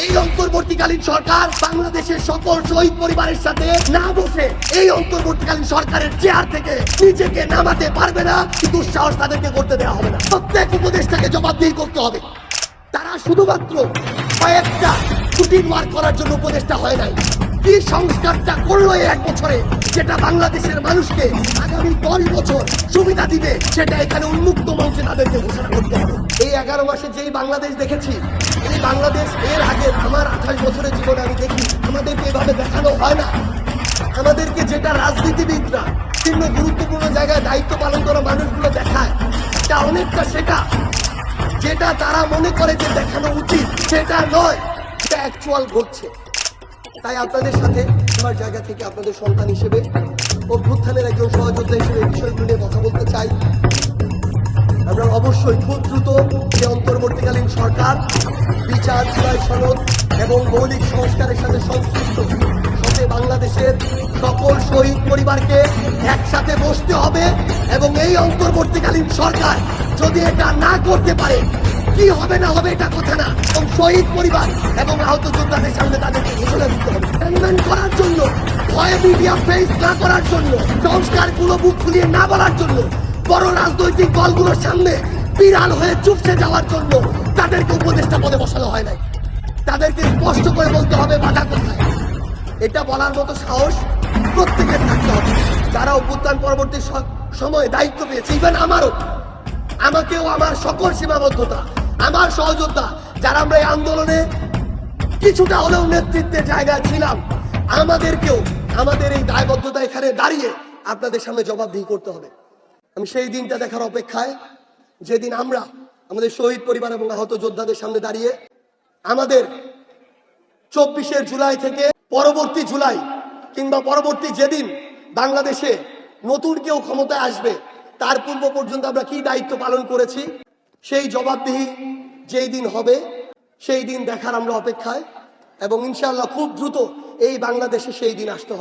এই অন্তর্বর্তীকালীন সরকার বাংলাদেশের সকল শহীদ পরিবারের সাথে না বসে এই অন্তর্বর্তীকালীন সরকারের চেয়ার থেকে নিজেকে নামাতে পারবে না, কিন্তু সাহস তাদেরকে করতে দেওয়া হবে না। প্রত্যেক উপদেষ্টাকে জবাবদিহি করতে হবে। তারা শুধুমাত্র কয়েকটা ছুটি মার করার জন্য উপদেষ্টা হয় নাই। কি সংস্কারটা করলো এই 1 বছরে, যেটা বাংলাদেশের মানুষকে আগামী 10 বছর সুবিধা দিবে, সেটা এখানে উন্মুক্ত মঞ্চে তাদেরকে ঘোষণা করতে হবে। এই 11 মাসে যেই বাংলাদেশ দেখেছি, এই বাংলাদেশ এর আগে আমার 28 বছরের জীবনে আমি দেখি। আমাদেরকে এভাবে দেখানো হয় না। আমাদেরকে যেটা রাজনীতিবিদরা বিভিন্ন গুরুত্বপূর্ণ জায়গায় দায়িত্ব পালন করা মানুষগুলো দেখায়, তা অনেকটা সেটা যেটা তারা মনে করে যে দেখানো উচিত, সেটা নয়, এটা অ্যাকচুয়াল ঘটছে। তাই আপনাদের সাথে আমার জায়গা থেকে আপনাদের সন্তান হিসেবে, অভ্যুত্থানের একজন সহযোদ্ধা হিসেবে এই বিষয়গুলো নিয়ে কথা বলতে চাই। আমরা অবশ্যই খুব দ্রুত যে অন্তর্বর্তীকালীন সরকার বিচার, জুলাই সনদ এবং মৌলিক সংস্কারের সাথে সংশ্লিষ্ট সাথে বাংলাদেশের সকল শহীদ পরিবারকে একসাথে বসতে হবে, এবং এই অন্তর্বর্তীকালীন সরকার যদি এটা না করতে পারে, কি হবে না হবে এটা কথা না, এবং শহীদ পরিবার এবং আহত যোদ্ধাদের সামনে তাদেরকে ঘোষণা দিতে হবে। অ্যামেন্ড করার জন্য, ভয়ে মিডিয়া ফেস না করার জন্য, সংস্কারগুলো বুক খুলিয়ে না বলার জন্য, বড় রাজনৈতিক দলগুলোর সামনে বিড়াল হয়ে চুপসে যাওয়ার জন্য তাদেরকে উপদেষ্টা পদে বসানো হয় নাই। তাদেরকে স্পষ্ট করে বলতে হবে বাধা কোথায়। এটা বলার মতো সাহস প্রত্যেকের থাকতে হবে। যারা অভ্যুত্থান পরবর্তী সময়ে দায়িত্ব পেয়েছে, ইভেন আমাকেও আমার সকল সীমাবদ্ধতা, আমার সহযোদ্ধা যারা আমরা এই আন্দোলনে কিছুটা হলেও নেতৃত্বের জায়গায় ছিলাম, আমাদেরকেও আমাদের এই দায়বদ্ধতা এখানে দাঁড়িয়ে আপনাদের সামনে জবাবদিহি করতে হবে। আমি সেই দিনটা দেখার অপেক্ষায়, যেদিন আমরা আমাদের শহীদ পরিবার এবং আহত যোদ্ধাদের সামনে দাঁড়িয়ে আমাদের 24শে জুলাই থেকে পরবর্তী জুলাই কিংবা পরবর্তী যেদিন বাংলাদেশে নতুন কেউ ক্ষমতায় আসবে, তার পূর্ব পর্যন্ত আমরা কি দায়িত্ব পালন করেছি, সেই জবাবদিহি যেই দিন হবে, সেই দিন দেখার আমরা অপেক্ষায়। এবং ইনশাআল্লাহ খুব দ্রুত এই বাংলাদেশে সেই দিন আসতে হবে।